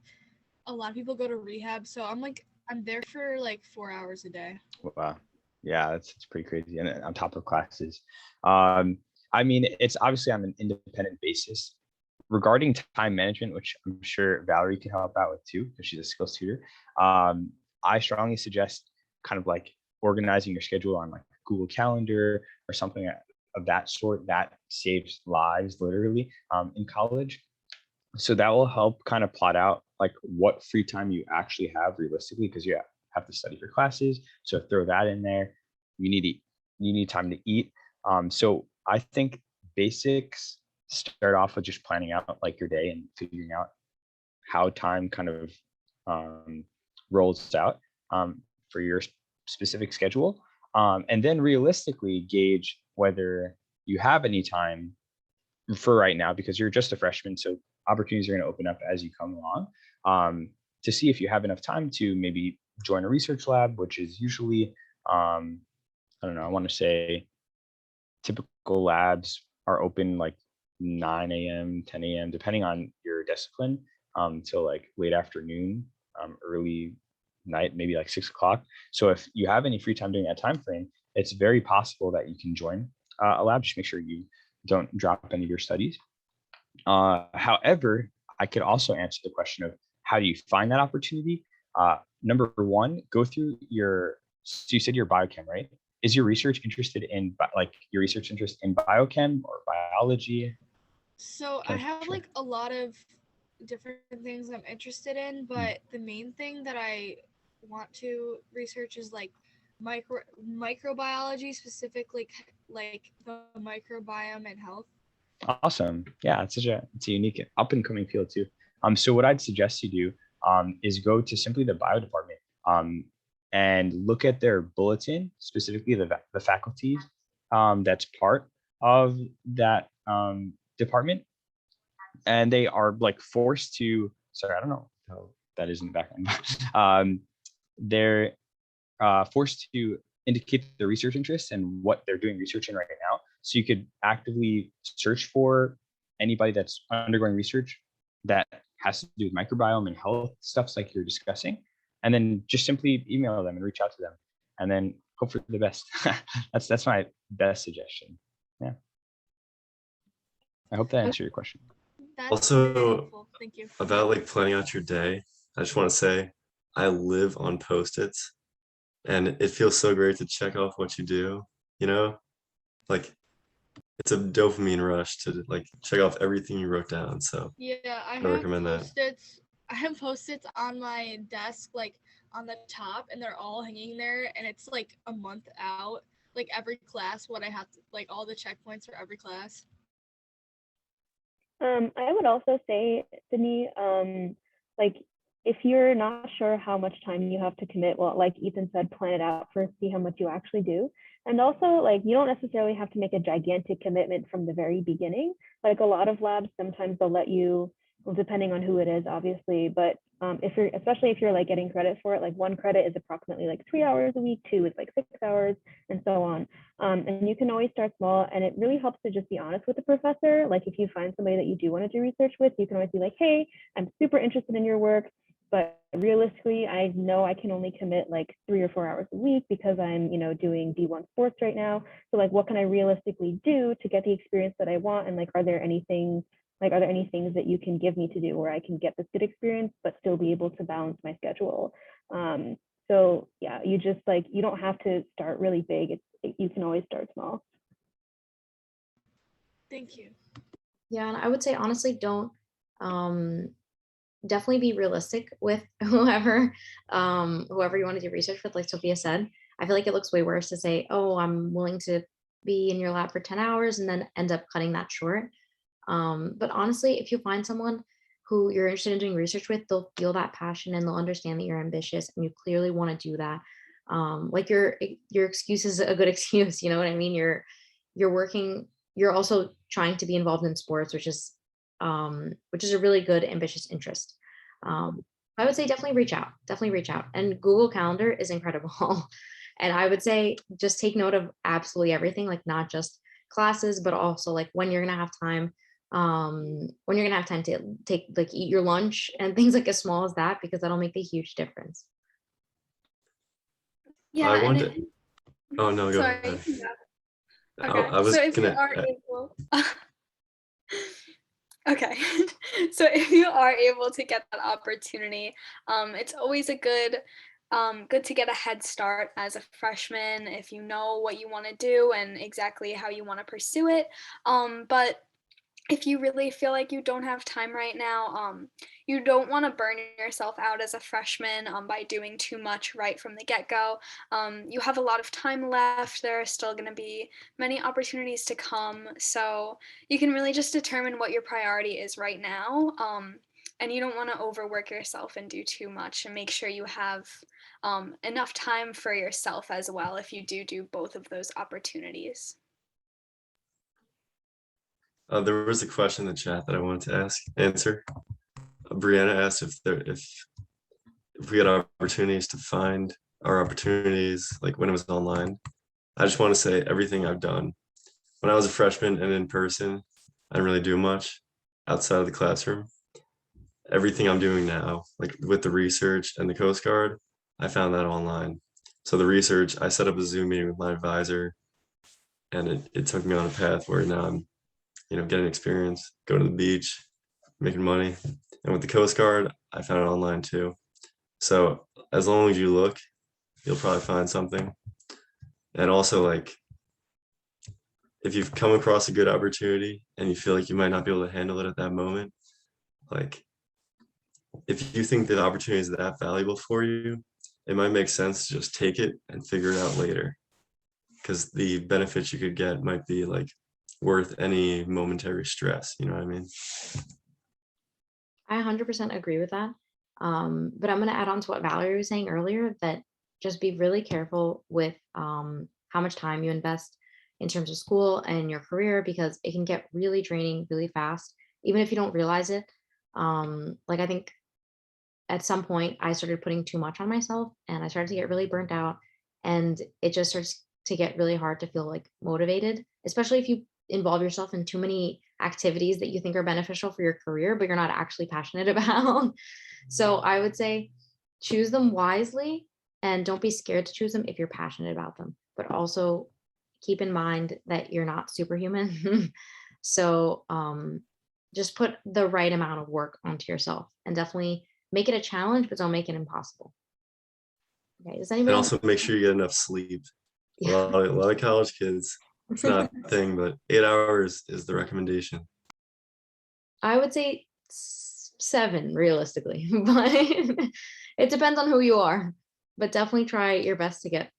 [SPEAKER 7] a lot of people go to rehab, so I'm there for like 4 hours a day.
[SPEAKER 6] Wow. Yeah, it's pretty crazy. And then on top of classes. I mean, it's obviously on an independent basis. Regarding time management, which I'm sure Valerie can help out with too, because she's a skills tutor. I strongly suggest kind of like organizing your schedule on like Google Calendar or something of that sort. That saves lives literally in college. So that will help kind of plot out like what free time you actually have realistically, because you have to study for classes. So throw that in there. You need time to eat. So I think basics start off with just planning out like your day and figuring out how time kind of rolls out for your specific schedule. And then realistically gauge whether you have any time for right now, because you're just a freshman. So opportunities are going to open up as you come along, to see if you have enough time to maybe join a research lab, which is usually, I don't know, I want to say typical labs are open like 9 a.m., 10 a.m., depending on your discipline, till like late afternoon, early night, maybe like 6 o'clock. So if you have any free time during that time frame, it's very possible that you can join a lab. Just make sure you don't drop any of your studies. However, I could also answer the question of how do you find that opportunity? Number one, go through so you said your biochem, right? Is your research interested in like your research interest in biochem or biology?
[SPEAKER 7] So I have like a lot of different things I'm interested in, but the main thing that I want to research is like microbiology, specifically like the microbiome and health.
[SPEAKER 6] Awesome. Yeah, it's a unique up and coming field too. So what I'd suggest you do is go to simply the bio department and look at their bulletin, specifically the faculties that's part of that department, and they are like forced to. Sorry, I don't know how that is in the background. They're forced to indicate their research interests and what they're doing research in right now. So you could actively search for anybody that's undergoing research that has to do with microbiome and health stuff like you're discussing, and then just simply email them and reach out to them, and then hope for the best. That's my best suggestion. Yeah. I hope that answered your question.
[SPEAKER 7] That's
[SPEAKER 5] Also,
[SPEAKER 7] very helpful. Thank you.
[SPEAKER 5] About like planning out your day, I just want to say I live on Post-its, and it feels so great to check off what you do, you know? Like it's a dopamine rush to like check off everything you wrote down. So
[SPEAKER 7] Yeah, I
[SPEAKER 5] recommend that.
[SPEAKER 7] Post-its. I have Post-its on my desk, like on the top, and they're all hanging there, and it's like a month out, like every class, what I have to, like all the checkpoints for every class.
[SPEAKER 3] I would also say, Sydney, like if you're not sure how much time you have to commit, well, like Ethan said, plan it out first, see how much you actually do. And also, like, you don't necessarily have to make a gigantic commitment from the very beginning. Like a lot of labs, sometimes they'll let you, well, depending on who it is, obviously, but especially if you're like getting credit for it, like 1 credit is approximately like 3 hours a week, 2 is like 6 hours, and so on. And you can always start small, and it really helps to just be honest with the professor. Like if you find somebody that you do want to do research with, you can always be like, hey, I'm super interested in your work, but realistically, I know I can only commit like 3 or 4 hours a week because I'm, doing D1 sports right now. So like, what can I realistically do to get the experience that I want? And like, are there any things that you can give me to do where I can get this good experience, but still be able to balance my schedule? So yeah, you just like, you don't have to start really big. You can always start small.
[SPEAKER 7] Thank you.
[SPEAKER 1] Yeah, and I would say honestly, don't definitely be realistic with whoever you want to do research with. Like Sophia said, I feel like it looks way worse to say, oh, I'm willing to be in your lab for 10 hours and then end up cutting that short. But honestly, if you find someone who you're interested in doing research with, they'll feel that passion and they'll understand that you're ambitious and you clearly want to do that. Like your excuse is a good excuse, you know what I mean? You're working, you're also trying to be involved in sports, which is a really good ambitious interest. I would say definitely reach out. Definitely reach out. And Google Calendar is incredible. And I would say just take note of absolutely everything, like not just classes, but also like when you're gonna have time, when you're gonna have time to take like eat your lunch and things like as small as that, because that'll make a huge difference.
[SPEAKER 5] I
[SPEAKER 4] Yeah, and
[SPEAKER 5] wanted. Oh no, go
[SPEAKER 4] sorry.
[SPEAKER 5] ahead.
[SPEAKER 4] Yeah.
[SPEAKER 5] I,
[SPEAKER 4] Okay.
[SPEAKER 5] I was
[SPEAKER 4] So if you
[SPEAKER 5] gonna.
[SPEAKER 4] are able, okay. So if you are able to get that opportunity, it's always a good to get a head start as a freshman if you know what you want to do and exactly how you want to pursue it. But if you really feel like you don't have time right now, you don't want to burn yourself out as a freshman by doing too much right from the get-go. You have a lot of time left. There are still going to be many opportunities to come. So you can really just determine what your priority is right now. And you don't want to overwork yourself and do too much, and make sure you have enough time for yourself as well if you do both of those opportunities.
[SPEAKER 5] There was a question in the chat that I wanted to answer. Brianna asked if we had opportunities to find our opportunities like when it was online. I just want to say everything I've done when I was a freshman and in person, I didn't really do much outside of the classroom. Everything I'm doing now, like with the research and the Coast Guard, I found that online. So the research, I set up a Zoom meeting with my advisor, and it took me on a path where now I'm, getting experience, going to the beach, making money. And with the Coast Guard, I found it online too. So as long as you look, you'll probably find something. And also, like, if you've come across a good opportunity and you feel like you might not be able to handle it at that moment, like, if you think the opportunity is that valuable for you, it might make sense to just take it and figure it out later. Because the benefits you could get might be like worth any momentary stress. You know what I mean?
[SPEAKER 1] I 100% agree with that. But I'm going to add on to what Valerie was saying earlier, that just be really careful with how much time you invest in terms of school and your career, because it can get really draining really fast, even if you don't realize it. Like I think at some point I started putting too much on myself and I started to get really burnt out, and it just starts to get really hard to feel like motivated, especially if you involve yourself in too many activities that you think are beneficial for your career but you're not actually passionate about. So I would say choose them wisely, and don't be scared to choose them if you're passionate about them, but also keep in mind that you're not superhuman. So just put the right amount of work onto yourself, and definitely make it a challenge, but don't make it impossible. Okay, does
[SPEAKER 5] And
[SPEAKER 1] anybody
[SPEAKER 5] also make sure you get enough sleep. A
[SPEAKER 1] yeah.
[SPEAKER 5] lot of college kids, it's not a thing, but 8 hours is the recommendation.
[SPEAKER 1] I would say 7 realistically, but it depends on who you are. But definitely try your best to get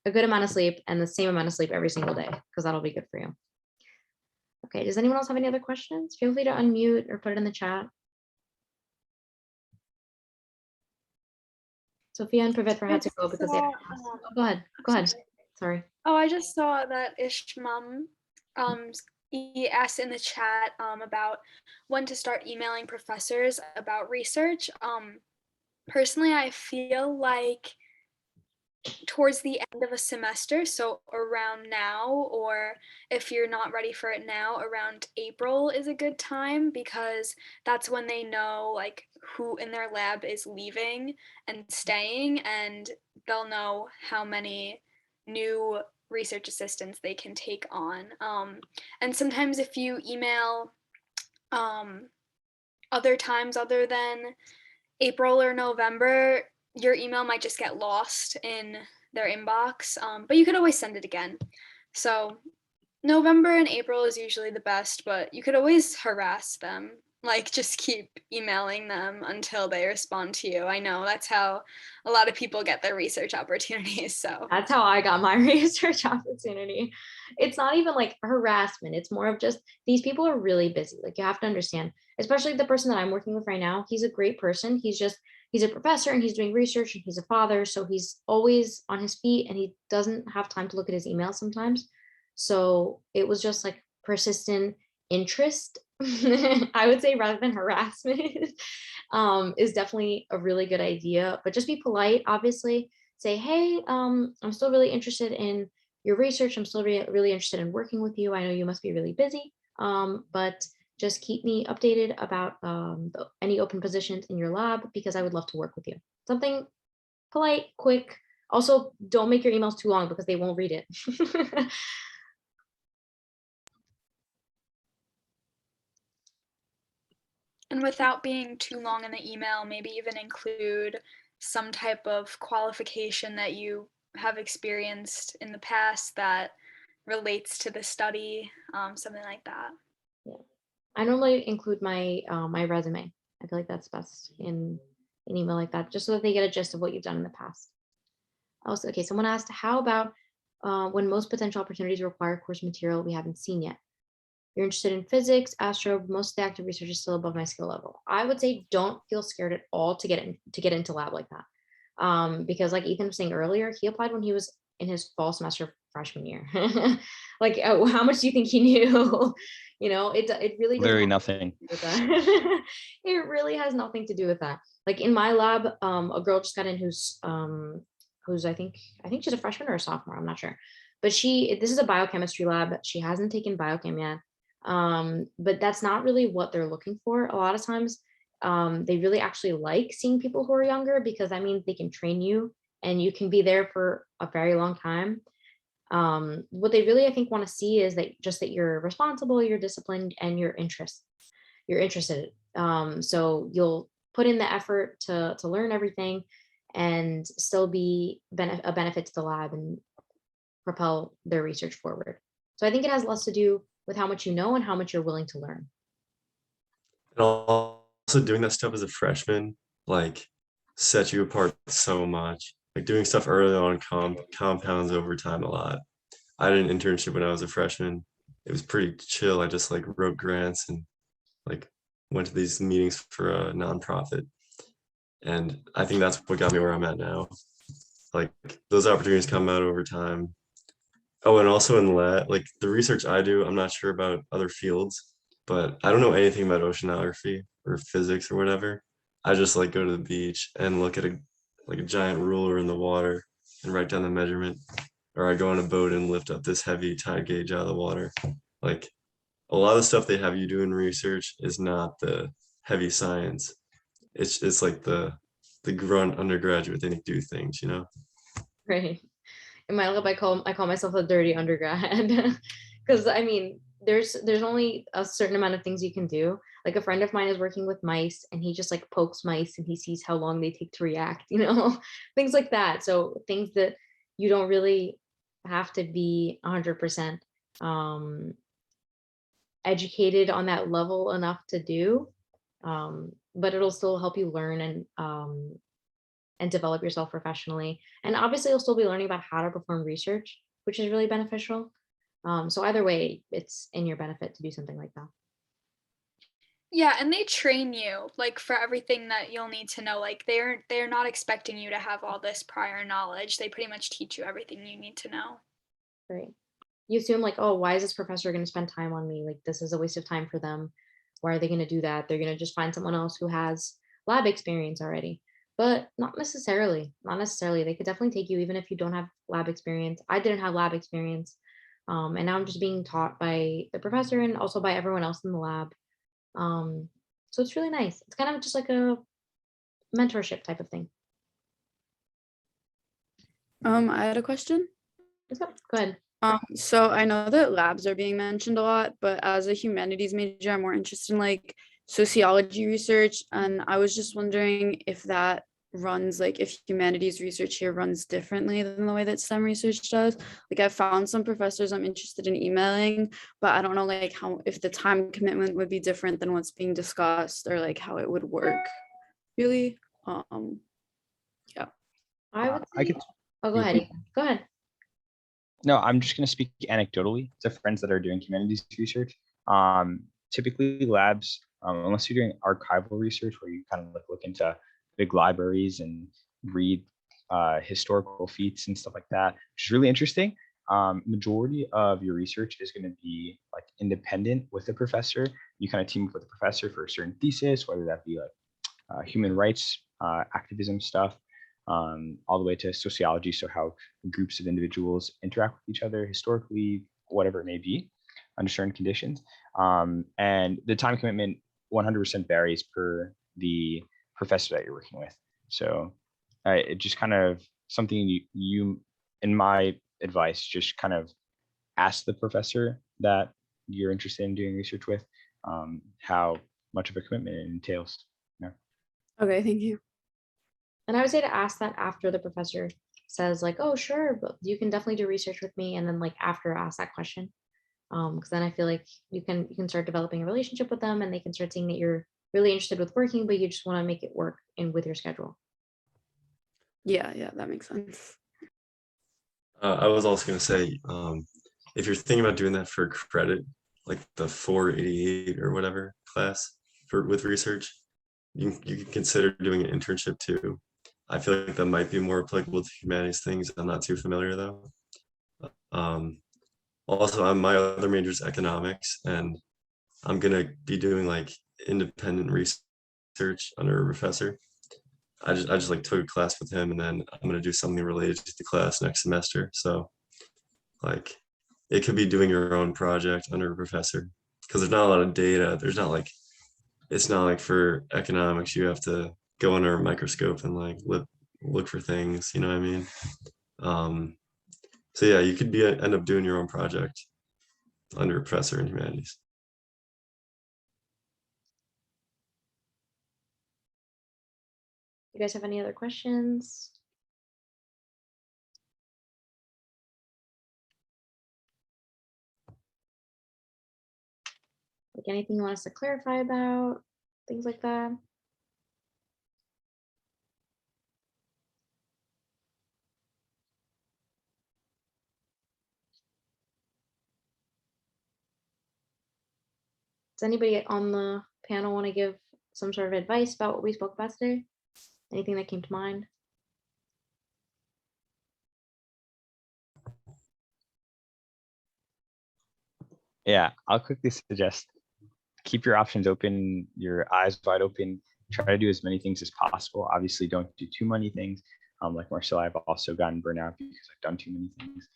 [SPEAKER 1] a good amount of sleep and the same amount of sleep every single day, because that'll be good for you. Okay, does anyone else have any other questions? Feel free to unmute or put it in the chat. Sophia and Pravitra had to go because they have class. Oh, go ahead. Go ahead. Sorry.
[SPEAKER 4] Oh, I just saw that Ishmam he asked in the chat about when to start emailing professors about research. Personally, I feel like towards the end of a semester, so around now, or if you're not ready for it now, around April is a good time, because that's when they know like who in their lab is leaving and staying, and they'll know how many new research assistants they can take on. And sometimes if you email other times other than April or November, your email might just get lost in their inbox, but you could always send it again. So November and April is usually the best, but you could always harass them. Like just keep emailing them until they respond to you. I know that's how a lot of people get their research opportunities. So
[SPEAKER 1] That's how I got my research opportunity. It's not even like harassment. It's more of just these people are really busy. Like you have to understand, especially the person that I'm working with right now. He's a great person. He's a professor and he's doing research and he's a father. So he's always on his feet and he doesn't have time to look at his emails sometimes. So it was just like persistent interest, I would say, rather than harassment, is definitely a really good idea. But just be polite, obviously. Say, hey, I'm still really interested in your research. I'm still really interested in working with you. I know you must be really busy, but just keep me updated about any open positions in your lab because I would love to work with you. Something polite, quick. Also, don't make your emails too long because they won't read it.
[SPEAKER 4] And without being too long in the email, maybe even include some type of qualification that you have experienced in the past that relates to the study, something like that.
[SPEAKER 1] Yeah. I normally include my my resume. I feel like that's best in an email like that, just so that they get a gist of what you've done in the past. Also, okay, someone asked, how about when most potential opportunities require course material we haven't seen yet? You're interested in physics, astro, most of the active research is still above my skill level. I would say don't feel scared at all to get into lab like that. Because like Ethan was saying earlier, he applied when he was in his fall semester freshman year. Like, oh, how much do you think he knew? It really doesn't
[SPEAKER 6] Literally
[SPEAKER 1] have
[SPEAKER 6] nothing.
[SPEAKER 1] with that. It really has nothing to do with that. Like in my lab, a girl just got in who's I think she's a freshman or a sophomore, I'm not sure. But this is a biochemistry lab. She hasn't taken biochem yet. But that's not really what they're looking for. A lot of times, they really actually like seeing people who are younger because that means they can train you and you can be there for a very long time. What they really, I think, want to see is that you're responsible, you're disciplined, and you're interested. So you'll put in the effort to learn everything and still be a benefit to the lab and propel their research forward. So I think it has less to do with how much you know and how much you're willing to learn.
[SPEAKER 5] And also doing that stuff as a freshman, like set you apart so much. Like doing stuff early on compounds over time a lot. I did an internship when I was a freshman. It was pretty chill. I just like wrote grants and like went to these meetings for a nonprofit. And I think that's what got me where I'm at now. Like those opportunities come out over time. Oh, and also in lab, like the research I do, I'm not sure about other fields, but I don't know anything about oceanography or physics or whatever. I just like go to the beach and look at a giant ruler in the water and write down the measurement. Or I go on a boat and lift up this heavy tide gauge out of the water. Like a lot of stuff they have you do in research is not the heavy science. It's like the grunt undergraduate they do things, you know?
[SPEAKER 1] Right. In my lab, I call myself a dirty undergrad because I mean, there's only a certain amount of things you can do. Like a friend of mine is working with mice and he just like pokes mice and he sees how long they take to react, things like that. So things that you don't really have to be 100% educated on that level enough to do. But it'll still help you learn and develop yourself professionally. And obviously, you'll still be learning about how to perform research, which is really beneficial. So either way, it's in your benefit to do something like that.
[SPEAKER 4] Yeah, and they train you like for everything that you'll need to know. Like they're not expecting you to have all this prior knowledge. They pretty much teach you everything you need to know.
[SPEAKER 1] Right. You assume like, oh, why is this professor going to spend time on me? Like this is a waste of time for them. Why are they going to do that? They're going to just find someone else who has lab experience already. But not necessarily. Not necessarily. They could definitely take you even if you don't have lab experience. I didn't have lab experience. And now I'm just being taught by the professor and also by everyone else in the lab. So it's really nice. It's kind of just like a mentorship type of thing.
[SPEAKER 8] I had a question.
[SPEAKER 1] Go ahead.
[SPEAKER 8] So I know that labs are being mentioned a lot, but as a humanities major, I'm more interested in like sociology research. And I was just wondering if that runs, like if humanities research here runs differently than the way that STEM research does. Like I've found some professors I'm interested in emailing, but I don't know like how, if the time commitment would be different than what's being discussed or like how it would work really. Yeah.
[SPEAKER 1] I would
[SPEAKER 6] I
[SPEAKER 1] say,
[SPEAKER 6] could.
[SPEAKER 1] oh, go ahead. Ethan. Go ahead.
[SPEAKER 6] No, I'm just going to speak anecdotally to friends that are doing humanities research. Typically, labs, unless you're doing archival research where you kind of look into big libraries and read historical feats and stuff like that, which is really interesting. majority of your research is going to be like independent with the professor. You kind of team up with the professor for a certain thesis, whether that be like human rights, activism stuff, all the way to sociology. So how groups of individuals interact with each other historically, whatever it may be, under certain conditions. And the time commitment 100% varies per the professor that you're working with. So it just kind of something you, in my advice, just kind of ask the professor that you're interested in doing research with how much of a commitment it entails.
[SPEAKER 8] Okay, thank you.
[SPEAKER 1] And I would say to ask that after the professor says like, oh, sure, but you can definitely do research with me. And then like after ask that question. Because then I feel like you can start developing a relationship with them and they can start seeing that you're really interested with working, but you just want to make it work in with your schedule.
[SPEAKER 8] Yeah, that makes sense.
[SPEAKER 5] I was also going to say, if you're thinking about doing that for credit, like the 488 or whatever class with research, you can consider doing an internship too. I feel like that might be more applicable to humanities things. I'm not too familiar though. Also, my other major is economics, and I'm gonna be doing like independent research under a professor. I just like took a class with him, and then I'm gonna do something related to the class next semester. So like it could be doing your own project under a professor because there's not a lot of data. It's not like for economics you have to go under a microscope and like look for things. You know what I mean? So yeah, you could end up doing your own project under a professor in humanities.
[SPEAKER 1] You guys have any other questions? Like anything you want us to clarify about, things like that? Does anybody on the panel want to give some sort of advice about what we spoke about today? Anything that came to mind?
[SPEAKER 6] Yeah, I'll quickly suggest keep your options open, your eyes wide open, try to do as many things as possible. Obviously, don't do too many things. Like Marcella, I've also gotten burnt out because I've done too many things.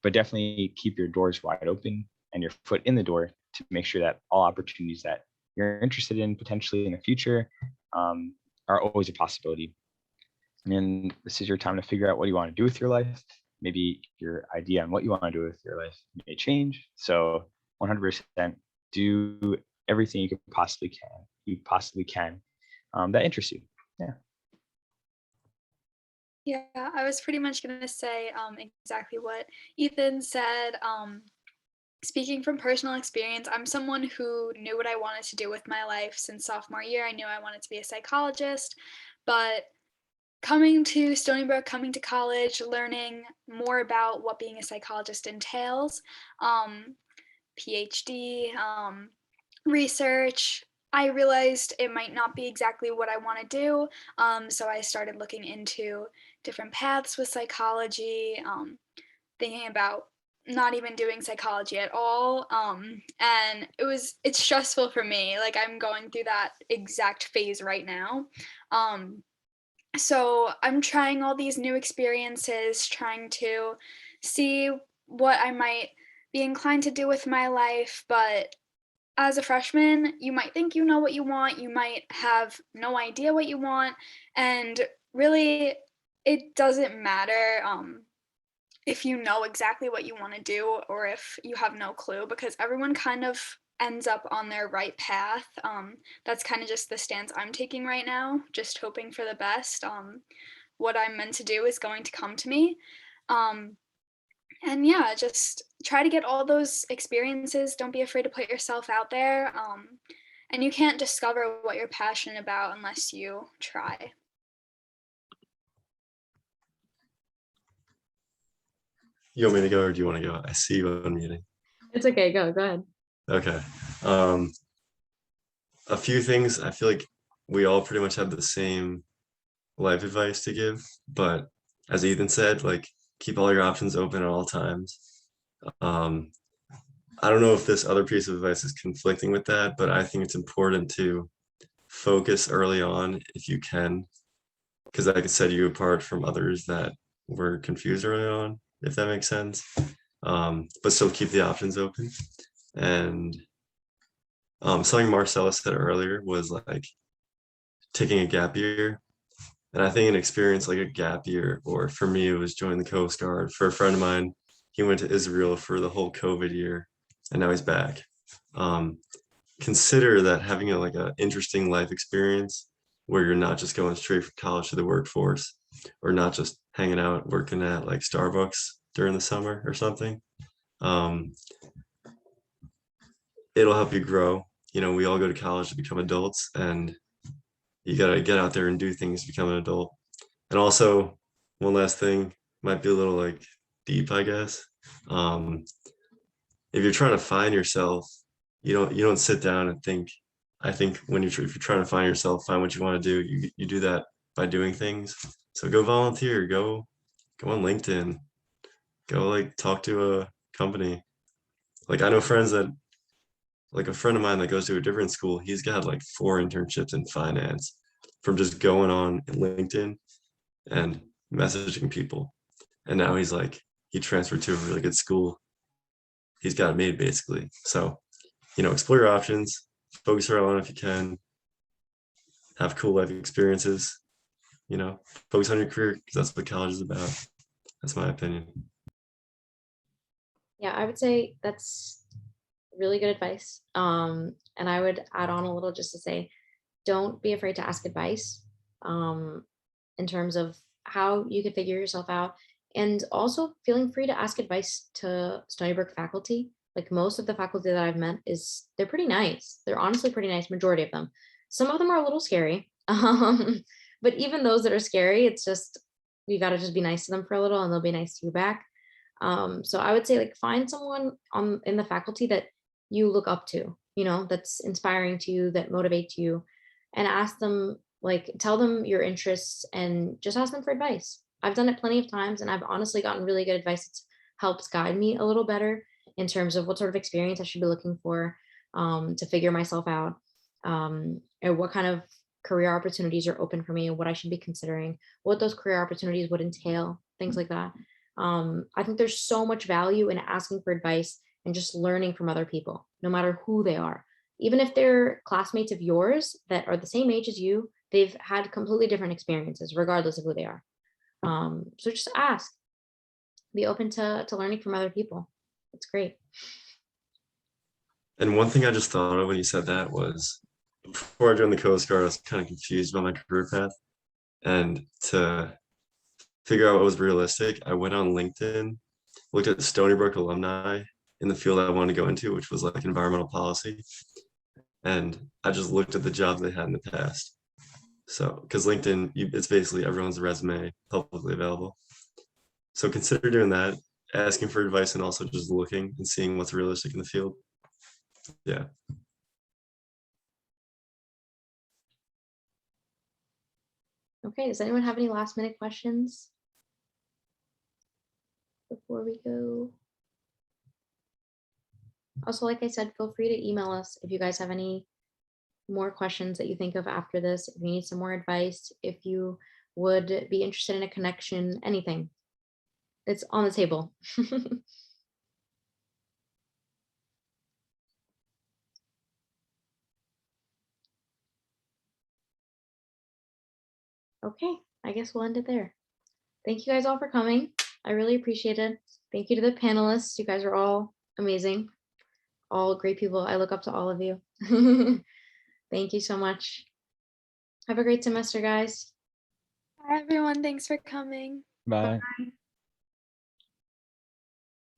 [SPEAKER 6] But definitely keep your doors wide open and your foot in the door to make sure that all opportunities that you're interested in potentially in the future are always a possibility. And this is your time to figure out what you want to do with your life. Maybe your idea on what you want to do with your life may change. So 100% do everything you possibly can that interests you.
[SPEAKER 4] Yeah, I was pretty much going to say exactly what Ethan said. Speaking from personal experience, I'm someone who knew what I wanted to do with my life since sophomore year. I knew I wanted to be a psychologist, but coming to Stony Brook, coming to college, learning more about what being a psychologist entails, PhD, research, I realized it might not be exactly what I want to do. So I started looking into different paths with psychology, thinking about not even doing psychology at all. And it's stressful for me. Like I'm going through that exact phase right now. So I'm trying all these new experiences, trying to see what I might be inclined to do with my life. But as a freshman, you might think you know what you want, you might have no idea what you want, and really it doesn't matter if you know exactly what you want to do or if you have no clue, because everyone kind of ends up on their right path. That's kind of just the stance I'm taking right now, just hoping for the best. What I'm meant to do is going to come to me. And yeah, just try to get all those experiences. Don't be afraid to put yourself out there. And you can't discover what you're passionate about unless you try.
[SPEAKER 5] You want me to go or do you want to go? I see you unmuting.
[SPEAKER 1] It's okay, go ahead.
[SPEAKER 5] Okay. A few things. I feel like we all pretty much have the same life advice to give, but as Ethan said, like keep all your options open at all times. I don't know if this other piece of advice is conflicting with that, but I think it's important to focus early on if you can, because that could set you apart from others that were confused early on, if that makes sense. But still keep the options open. And something Marcella said earlier was like taking a gap year. And I think an experience like a gap year, or for me, it was joining the Coast Guard. For a friend of mine, he went to Israel for the whole COVID year, and now he's back. Consider that having like a interesting life experience where you're not just going straight from college to the workforce, or not just hanging out working at like Starbucks during the summer or something. It'll help you grow. You know, we all go to college to become adults, and you got to get out there and do things to become an adult. And also, one last thing, might be a little like deep, I guess. If you're trying to find yourself, you don't sit down and think. I think if you're trying to find yourself, find what you want to do, you do that by doing things. So go volunteer, go on LinkedIn, go like talk to a company. Like I know friends that, like a friend of mine that goes to a different school, he's got like 4 internships in finance from just going on LinkedIn and messaging people. And now he's like, he transferred to a really good school. He's got it made basically. So, explore your options, focus early on if you can, have cool life experiences, focus on your career because that's what college is about. That's my opinion.
[SPEAKER 1] Yeah, I would say that's really good advice. And I would add on a little just to say, don't be afraid to ask advice in terms of how you could figure yourself out. And also feeling free to ask advice to Stony Brook faculty. Like most of the faculty that I've met they're pretty nice. They're honestly pretty nice, majority of them. Some of them are a little scary. But even those that are scary, it's just, you got to just be nice to them for a little and they'll be nice to you back. So I would say like find someone in the faculty that you look up to, that's inspiring to you, that motivates you, and ask them, like tell them your interests and just ask them for advice. I've done it plenty of times and I've honestly gotten really good advice. It's helps guide me a little better in terms of what sort of experience I should be looking for to figure myself out, and what kind of career opportunities are open for me and what I should be considering, what those career opportunities would entail, things like that. I think there's so much value in asking for advice and just learning from other people, no matter who they are. Even if they're classmates of yours that are the same age as you, they've had completely different experiences, regardless of who they are. So just ask, be open to learning from other people. It's great.
[SPEAKER 5] And one thing I just thought of when you said that was, before I joined the Coast Guard, I was kind of confused about my career path. And to figure out what was realistic, I went on LinkedIn, looked at Stony Brook alumni in the field I wanted to go into, which was like environmental policy. And I just looked at the jobs they had in the past. So, because LinkedIn, it's basically everyone's resume publicly available. So consider doing that, asking for advice, and also just looking and seeing what's realistic in the field. Yeah.
[SPEAKER 1] Okay, does anyone have any last minute questions before we go? Also, like I said, feel free to email us if you guys have any more questions that you think of after this, if you need some more advice, if you would be interested in a connection, anything. It's on the table. Okay, I guess we'll end it there. Thank you guys all for coming. I really appreciate it. Thank you to the panelists. You guys are all amazing, all great people. I look up to all of you. Thank you so much. Have a great semester, guys.
[SPEAKER 4] Hi, everyone. Thanks for coming.
[SPEAKER 6] Bye.
[SPEAKER 1] Bye.